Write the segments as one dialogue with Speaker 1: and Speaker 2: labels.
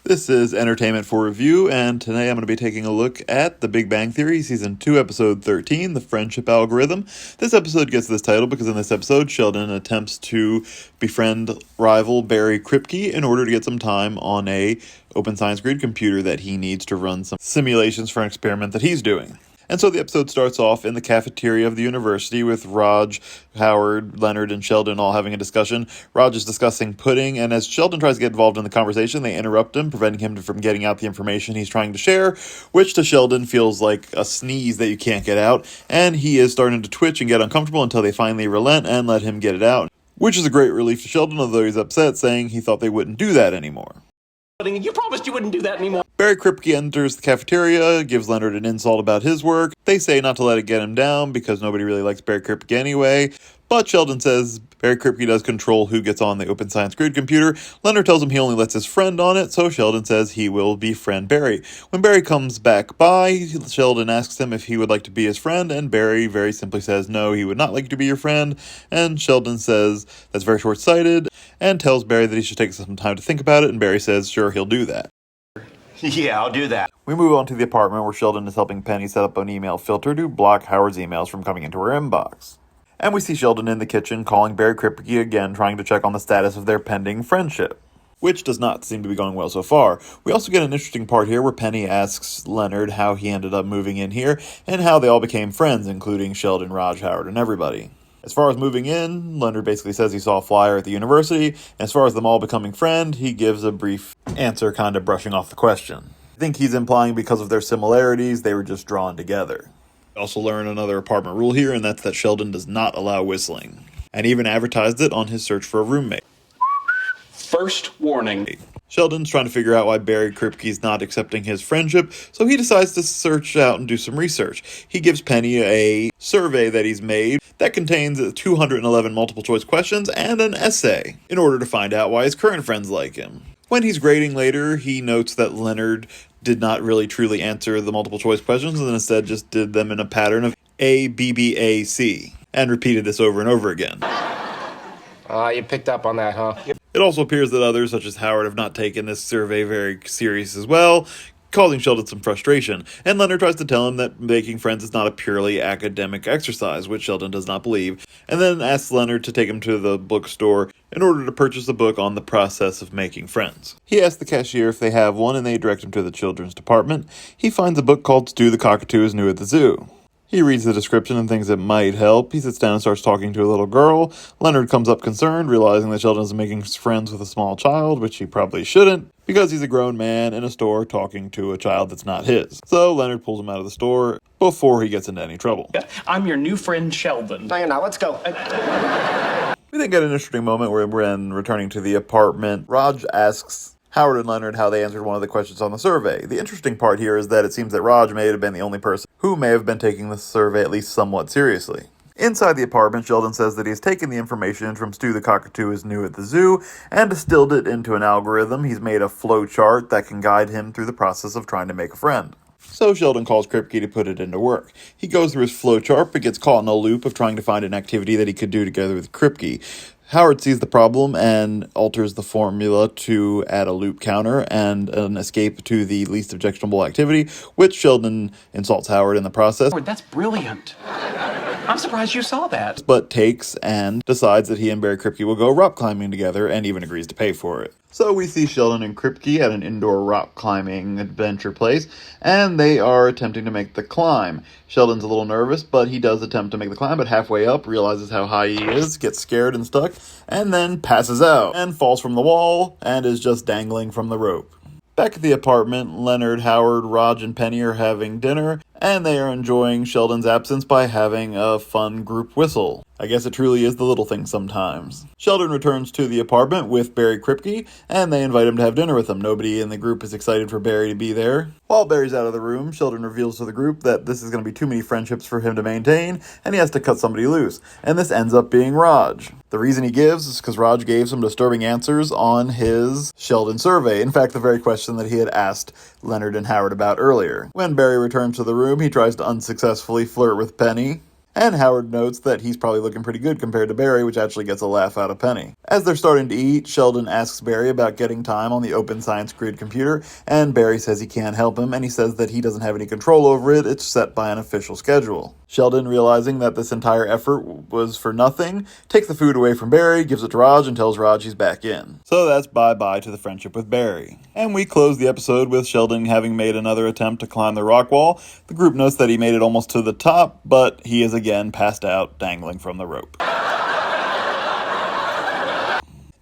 Speaker 1: This is Entertainment for Review, and today I'm going to be taking a look at The Big Bang Theory, Season 2, Episode 13, The Friendship Algorithm. This episode gets this title because in this episode, Sheldon attempts to befriend rival Barry Kripke in order to get some time on a open science grid computer that he needs to run some simulations for an experiment that he's doing. And so the episode starts off in the cafeteria of the university with Raj, Howard, Leonard, and Sheldon all having a discussion. Raj is discussing pudding, and as Sheldon tries to get involved in the conversation, they interrupt him, preventing him from getting out the information he's trying to share, which to Sheldon feels like a sneeze that you can't get out, and he is starting to twitch and get uncomfortable until they finally relent and let him get it out, which is a great relief to Sheldon, although he's upset, saying he thought they wouldn't do that anymore.
Speaker 2: You promised you wouldn't do that anymore.
Speaker 1: Barry Kripke enters the cafeteria, gives Leonard an insult about his work. They say not to let it get him down because nobody really likes Barry Kripke anyway. But Sheldon says Barry Kripke does control who gets on the open science grid computer. Leonard tells him he only lets his friend on it, so Sheldon says he will befriend Barry. When Barry comes back by, Sheldon asks him if he would like to be his friend, and Barry very simply says no, he would not like to be your friend. And Sheldon says that's very short-sighted, and tells Barry that he should take some time to think about it, and Barry says sure, he'll do that.
Speaker 2: Yeah, I'll do that.
Speaker 1: We move on to the apartment where Sheldon is helping Penny set up an email filter to block Howard's emails from coming into her inbox. And we see Sheldon in the kitchen calling Barry Kripke again, trying to check on the status of their pending friendship, which does not seem to be going well so far. We also get an interesting part here where Penny asks Leonard how he ended up moving in here and how they all became friends, including Sheldon, Raj, Howard, and everybody. As far as moving in, Leonard basically says he saw a flyer at the university, and as far as them all becoming friends, he gives a brief answer, kind of brushing off the question. I think he's implying because of their similarities, they were just drawn together. We also learn another apartment rule here, and that's that Sheldon does not allow whistling, and even advertised it on his search for a roommate.
Speaker 2: First warning.
Speaker 1: Sheldon's trying to figure out why Barry Kripke's not accepting his friendship, so he decides to search out and do some research. He gives Penny a survey that he's made that contains 211 multiple-choice questions and an essay in order to find out why his current friends like him. When he's grading later, he notes that Leonard did not really truly answer the multiple-choice questions and instead just did them in a pattern of A, B, B, A, C, and repeated this over and over again.
Speaker 2: You picked up on that, huh?
Speaker 1: It also appears that others, such as Howard, have not taken this survey very serious as well, causing Sheldon some frustration. And Leonard tries to tell him that making friends is not a purely academic exercise, which Sheldon does not believe, and then asks Leonard to take him to the bookstore in order to purchase a book on the process of making friends. He asks the cashier if they have one, and they direct him to the children's department. He finds a book called Stu the Cockatoo is New at the Zoo. He reads the description and thinks it might help. He sits down and starts talking to a little girl. Leonard comes up concerned, realizing that Sheldon is making friends with a small child, which he probably shouldn't, because he's a grown man in a store talking to a child that's not his. So Leonard pulls him out of the store before he gets into any trouble.
Speaker 2: I'm your new friend, Sheldon.
Speaker 3: No, you're not. Let's go.
Speaker 1: We then get an interesting moment where when returning to the apartment, Raj asks Howard and Leonard how they answered one of the questions on the survey. The interesting part here is that it seems that Raj may have been the only person who may have been taking the survey at least somewhat seriously. Inside the apartment, Sheldon says that he has taken the information from Stu the Cockatoo is New at the Zoo and distilled it into an algorithm. He's made a flow chart that can guide him through the process of trying to make a friend. So Sheldon calls Kripke to put it into work. He goes through his flowchart but gets caught in a loop of trying to find an activity that he could do together with Kripke. Howard sees the problem and alters the formula to add a loop counter and an escape to the least objectionable activity, which Sheldon insults Howard in the process.
Speaker 2: That's brilliant. I'm surprised you saw that.
Speaker 1: But takes and decides that he and Barry Kripke will go rock climbing together and even agrees to pay for it. So we see Sheldon and Kripke at an indoor rock climbing adventure place, and they are attempting to make the climb. Sheldon's a little nervous, but he does attempt to make the climb, but halfway up realizes how high he is, gets scared and stuck, and then passes out, and falls from the wall, and is just dangling from the rope. Back at the apartment, Leonard, Howard, Raj, and Penny are having dinner, and they are enjoying Sheldon's absence by having a fun group whistle. I guess it truly is the little things sometimes. Sheldon returns to the apartment with Barry Kripke, and they invite him to have dinner with them. Nobody in the group is excited for Barry to be there. While Barry's out of the room, Sheldon reveals to the group that this is going to be too many friendships for him to maintain, and he has to cut somebody loose. And this ends up being Raj. The reason he gives is because Raj gave some disturbing answers on his Sheldon survey. In fact, the very question that he had asked Leonard and Howard about earlier. When Barry returns to the room, he tries to unsuccessfully flirt with Penny. And Howard notes that he's probably looking pretty good compared to Barry, which actually gets a laugh out of Penny. As they're starting to eat, Sheldon asks Barry about getting time on the Open Science Grid computer, and Barry says he can't help him, and he says that he doesn't have any control over it, it's set by an official schedule. Sheldon, realizing that this entire effort was for nothing, takes the food away from Barry, gives it to Raj, and tells Raj he's back in. So that's bye-bye to the friendship with Barry. And we close the episode with Sheldon having made another attempt to climb the rock wall. The group notes that he made it almost to the top, but he is again passed out, dangling from the rope.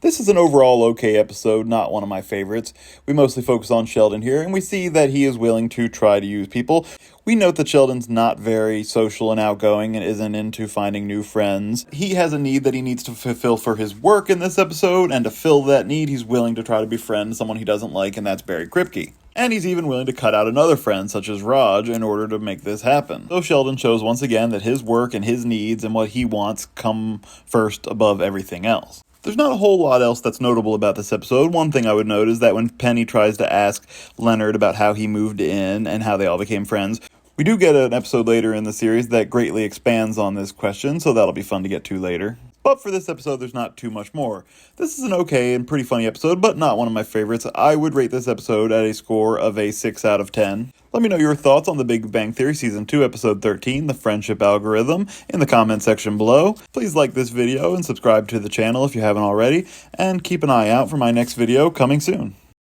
Speaker 1: This is an overall okay episode, not one of my favorites. We mostly focus on Sheldon here, and we see that he is willing to try to use people. We note that Sheldon's not very social and outgoing and isn't into finding new friends. He has a need that he needs to fulfill for his work in this episode, and to fill that need, he's willing to try to befriend someone he doesn't like, and that's Barry Kripke. And he's even willing to cut out another friend, such as Raj, in order to make this happen. So Sheldon shows once again that his work and his needs and what he wants come first above everything else. There's not a whole lot else that's notable about this episode. One thing I would note is that when Penny tries to ask Leonard about how he moved in and how they all became friends, we do get an episode later in the series that greatly expands on this question, so that'll be fun to get to later. But for this episode, there's not too much more. This is an okay and pretty funny episode, but not one of my favorites. I would rate this episode at a score of a 6 out of 10. Let me know your thoughts on The Big Bang Theory Season 2, Episode 13, The Friendship Algorithm, in the comment section below. Please like this video and subscribe to the channel if you haven't already, and keep an eye out for my next video coming soon.